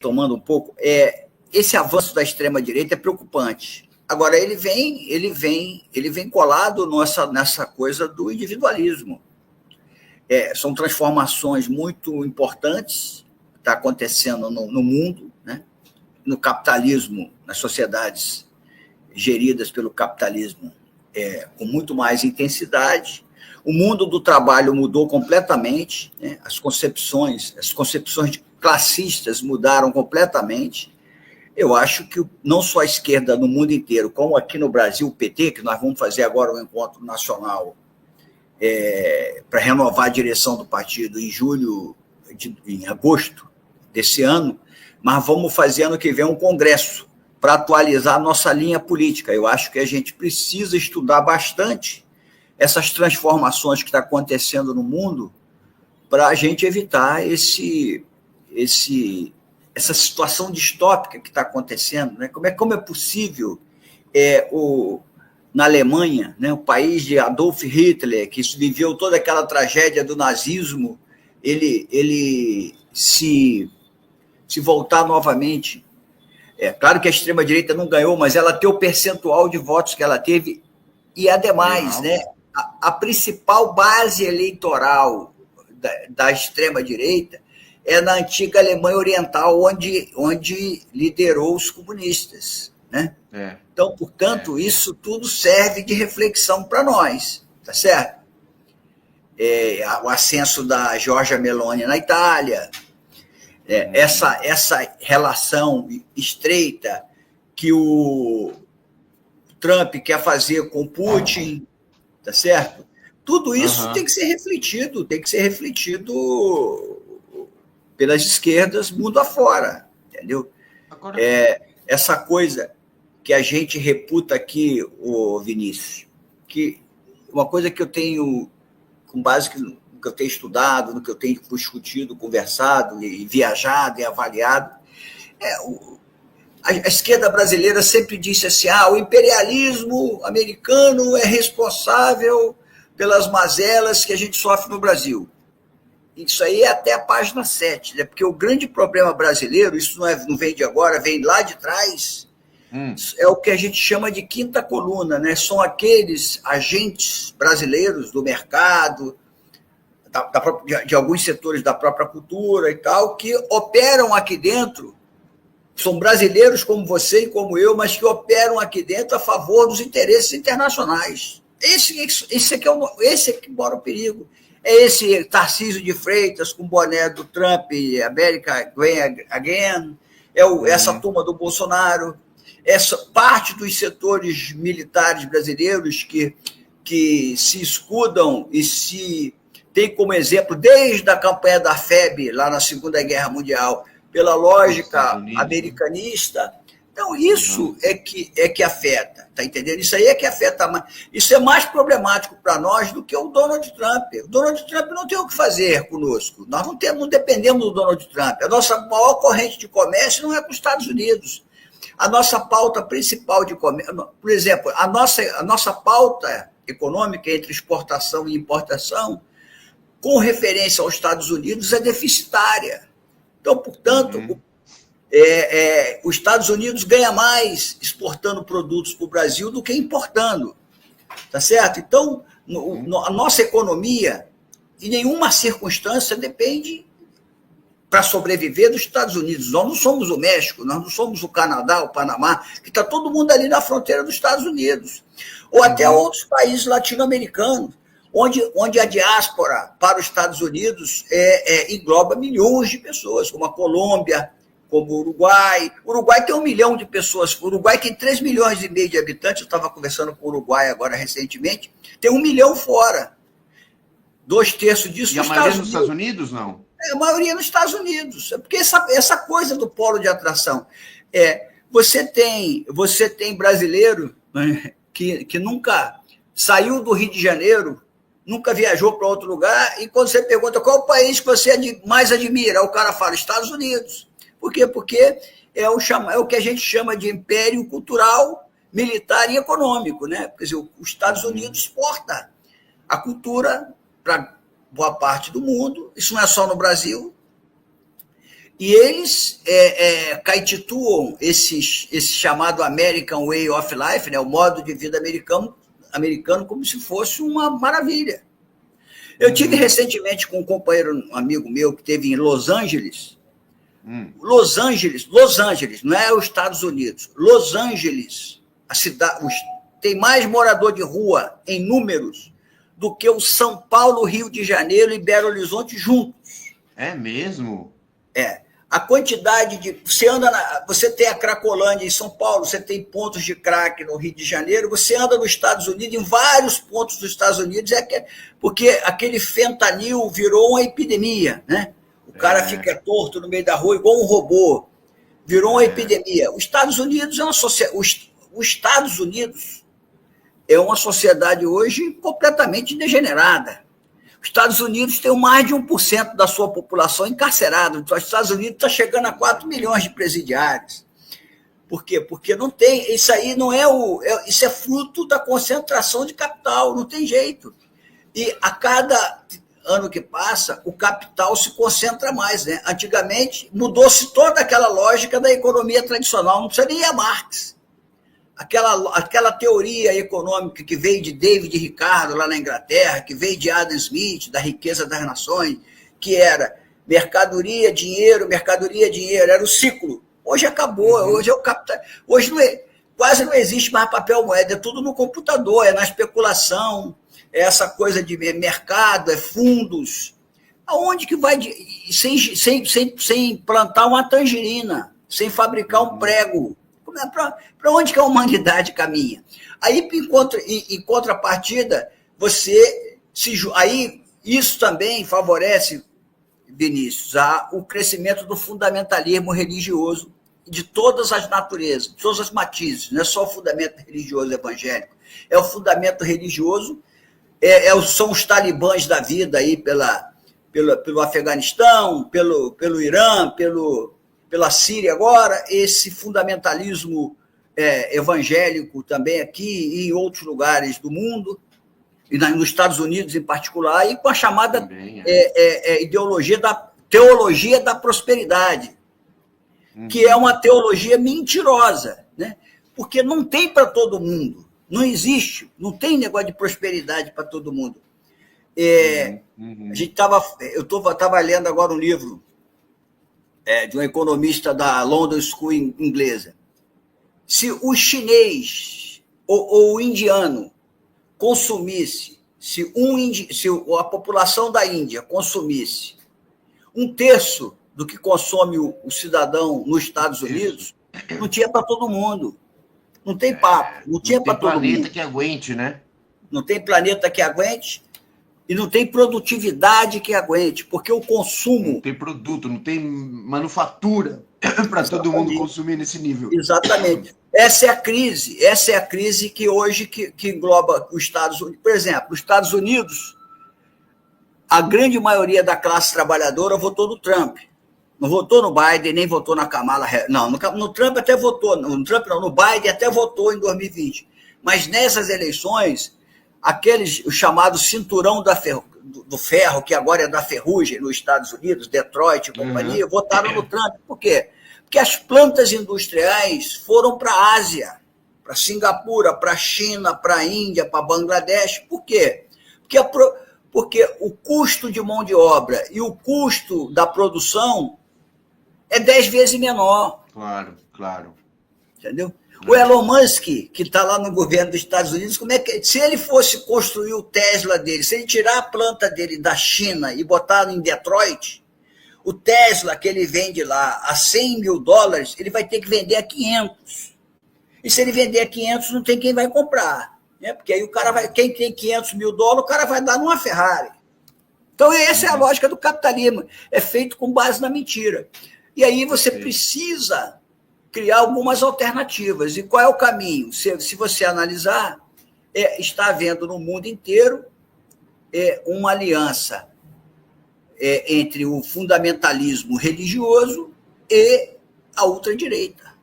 tomando um pouco, esse avanço da extrema-direita é preocupante. Agora, ele vem colado nessa coisa do individualismo. São transformações muito importantes que estão acontecendo no mundo, né? No capitalismo, nas sociedades geridas pelo capitalismo, com muito mais intensidade. O mundo do trabalho mudou completamente, né? As concepções classistas mudaram completamente. Eu acho que não só a esquerda no mundo inteiro, como aqui no Brasil, o PT, que nós vamos fazer agora um encontro nacional para renovar a direção do partido em agosto desse ano, mas vamos fazer ano que vem um congresso para atualizar a nossa linha política. Eu acho que a gente precisa estudar bastante essas transformações que estão acontecendo no mundo para a gente evitar essa situação distópica que está acontecendo, né? Como é possível na Alemanha, né, o país de Adolf Hitler, que viveu toda aquela tragédia do nazismo, ele se voltar novamente. Claro que a extrema-direita não ganhou, mas ela tem o percentual de votos que ela teve, e ademais, né, a principal base eleitoral da extrema-direita é na antiga Alemanha Oriental, onde liderou os comunistas, né? Então, portanto, isso tudo serve de reflexão para nós, tá certo? O ascenso da Giorgia Meloni na Itália, essa relação estreita que o Trump quer fazer com Putin, tá certo? Tudo isso tem que ser refletido pelas esquerdas mundo afora, entendeu? Agora... essa coisa que a gente reputa aqui, Vinícius, que uma coisa que eu tenho, com base no que eu tenho estudado, no que eu tenho discutido, conversado, e viajado e avaliado, a esquerda brasileira sempre disse assim, o imperialismo americano é responsável pelas mazelas que a gente sofre no Brasil. Isso aí é até a página 7, né? Porque o grande problema brasileiro, isso não vem de agora, vem lá de trás, é o que a gente chama de quinta coluna, né? São aqueles agentes brasileiros do mercado, de alguns setores da própria cultura e tal, que operam aqui dentro, são brasileiros como você e como eu, mas que operam aqui dentro a favor dos interesses internacionais. Esse é que mora o perigo. É esse Tarcísio de Freitas com o boné do Trump, America Great Again, essa turma do Bolsonaro, essa parte dos setores militares brasileiros que se escudam e se tem como exemplo, desde a campanha da FEB, lá na Segunda Guerra Mundial, pela lógica americanista. Então, isso é que afeta, tá entendendo? Isso aí é que afeta mais. Isso é mais problemático para nós do que o Donald Trump. O Donald Trump não tem o que fazer conosco. Nós não dependemos do Donald Trump. A nossa maior corrente de comércio não é com os Estados Unidos. A nossa pauta principal de comércio, por exemplo, a nossa pauta econômica entre exportação e importação, com referência aos Estados Unidos, é deficitária. Então, portanto, os Estados Unidos ganha mais exportando produtos para o Brasil do que importando, tá certo? Então, a nossa economia, em nenhuma circunstância, depende para sobreviver dos Estados Unidos. Nós não somos o México, nós não somos o Canadá, o Panamá, que está todo mundo ali na fronteira dos Estados Unidos. Ou até outros países latino-americanos, onde a diáspora para os Estados Unidos engloba milhões de pessoas, como a Colômbia, como o Uruguai. O Uruguai tem 1 milhão de pessoas. O Uruguai tem 3,5 milhões de habitantes. Eu estava conversando com o Uruguai agora recentemente. Tem 1 milhão fora. 2/3 disso nos Estados Unidos. E a maioria nos Estados Unidos, não? A maioria nos Estados Unidos. Porque essa coisa do polo de atração. Você tem brasileiro, né, que nunca saiu do Rio de Janeiro, nunca viajou para outro lugar, e quando você pergunta qual o país que você mais admira, o cara fala Estados Unidos. Por quê? Porque é o que a gente chama de império cultural, militar e econômico, né? Quer dizer, os Estados Unidos exporta a cultura para boa parte do mundo, isso não é só no Brasil, E eles caetituam esse chamado American Way of Life, né, o modo de vida americano, como se fosse uma maravilha. Eu tive recentemente com um companheiro, um amigo meu, que esteve em Los Angeles. Los Angeles, não é os Estados Unidos. Los Angeles, a cidade, tem mais morador de rua em números do que o São Paulo, Rio de Janeiro e Belo Horizonte juntos. É mesmo? É. A quantidade de... Você tem a Cracolândia em São Paulo, você tem pontos de crack no Rio de Janeiro, você anda nos Estados Unidos, em vários pontos dos Estados Unidos, porque aquele fentanil virou uma epidemia, né? O cara fica torto no meio da rua, igual um robô. Virou uma epidemia. Os Estados Unidos é uma sociedade... Os Estados Unidos é uma sociedade hoje completamente degenerada. Os Estados Unidos tem mais de 1% da sua população encarcerada. Então, os Estados Unidos está chegando a 4 milhões de presidiários. Por quê? Porque não tem... Isso aí não é isso é fruto da concentração de capital, não tem jeito. E a cada ano que passa, o capital se concentra mais, né? Antigamente, mudou-se toda aquela lógica da economia tradicional, não precisa nem ir a Marx. Aquela teoria econômica que veio de David Ricardo, lá na Inglaterra, que veio de Adam Smith, da riqueza das nações, que era mercadoria, dinheiro, era o ciclo. Hoje acabou, hoje é o capital. Hoje quase não existe mais papel moeda, é tudo no computador, é na especulação, é essa coisa de mercado, é fundos. Aonde que vai, sem plantar uma tangerina, sem fabricar um prego? Para onde que a humanidade caminha? Aí, em contrapartida, aí isso também favorece, Vinícius, o crescimento do fundamentalismo religioso de todas as naturezas, de todas as matizes. Não é só o fundamento religioso evangélico, é o fundamento religioso, são os talibãs da vida aí pelo Afeganistão, pelo Irã, pela Síria agora, esse fundamentalismo evangélico também aqui e em outros lugares do mundo, e nos Estados Unidos em particular, e com a chamada teologia da prosperidade, que é uma teologia mentirosa, né? Porque não tem para todo mundo, não existe, não tem negócio de prosperidade para todo mundo. Eu estava lendo agora um livro de um economista da London School inglesa. Se o chinês ou o indiano consumisse, se a população da Índia consumisse 1/3 do que consome o cidadão nos Estados Unidos, não tinha para todo mundo. Não tem papo, não tinha para todo mundo. Não tem planeta que aguente, né? Não tem planeta que aguente. E não tem produtividade que aguente, porque o consumo... Não tem produto, não tem manufatura para todo mundo consumir nesse nível. Exatamente. Essa é a crise que hoje que engloba os Estados Unidos. Por exemplo, os Estados Unidos, a grande maioria da classe trabalhadora votou no Trump. Não votou no Biden, nem votou na Kamala Harris. Não, no Trump até votou. No Biden até votou em 2020. Mas nessas eleições... o chamado cinturão do ferro, que agora é da ferrugem nos Estados Unidos, Detroit e companhia, votaram no Trump. Por quê? Porque as plantas industriais foram para a Ásia, para Singapura, para a China, para a Índia, para Bangladesh. Por quê? Porque o custo de mão de obra e o custo da produção é 10 vezes menor. Claro. Entendeu? O Elon Musk, que está lá no governo dos Estados Unidos, se ele fosse construir o Tesla dele, se ele tirar a planta dele da China e botar em Detroit, o Tesla que ele vende lá a $100 mil, ele vai ter que vender a 500. E se ele vender a 500, não tem quem vai comprar. Né? Porque aí quem tem $500 mil, o cara vai dar numa Ferrari. Então essa é a lógica do capitalismo. É feito com base na mentira. E aí você precisa... criar algumas alternativas. E qual é o caminho? Se você analisar, está havendo no mundo inteiro uma aliança entre o fundamentalismo religioso e a ultradireita.